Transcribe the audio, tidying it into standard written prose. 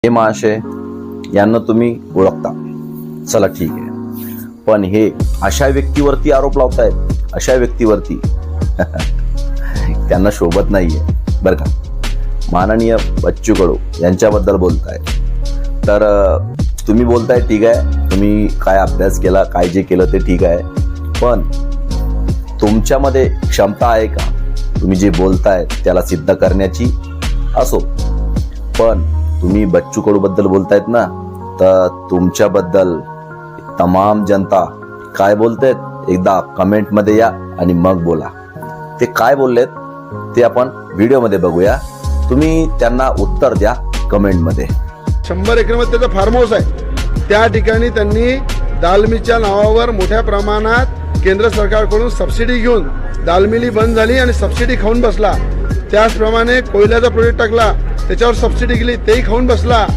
हे महाशय यांना तुम्ही ओळखता, चला ठीक आहे, पण हे अशा व्यक्तीवरती आरोप लावतायत, अशा व्यक्तीवरती त्यांना शोभत नाहीये बरं का. माननीय बच्चू कडू यांच्याबद्दल बोलताय तर तुम्ही बोलताय ठीक आहे, तुम्ही काय अभ्यास केला, काय जे केलं ते ठीक आहे, पण तुमच्यामध्ये क्षमता आहे का तुम्ही जे बोलताय त्याला सिद्ध करण्याची? असो, पण तुम्ही बच्चू कडू बद्दल बोलतायत ना, तर तुमच्याबद्दल तमाम जनता काय बोलतायत एकदा कमेंट मध्ये या आणि मग बोला. ते काय बोललेत ते आपण व्हिडिओ मध्ये बघूया, तुम्ही त्यांना उत्तर द्या कमेंट मध्ये. 100 एकरमध्ये त्याचा फार्म हाऊस आहे, त्या ठिकाणी त्यांनी दालमीच्या नावावर मोठ्या प्रमाणात केंद्र सरकारकडून सबसिडी घेऊन दालमिली बंद झाली आणि सबसिडी खाऊन बसला. त्याचप्रमाणे कोयल्याचा प्रोजेक्ट टाकला, त्याच्यावर सबसिडी गेली, तेही खाऊन बसला.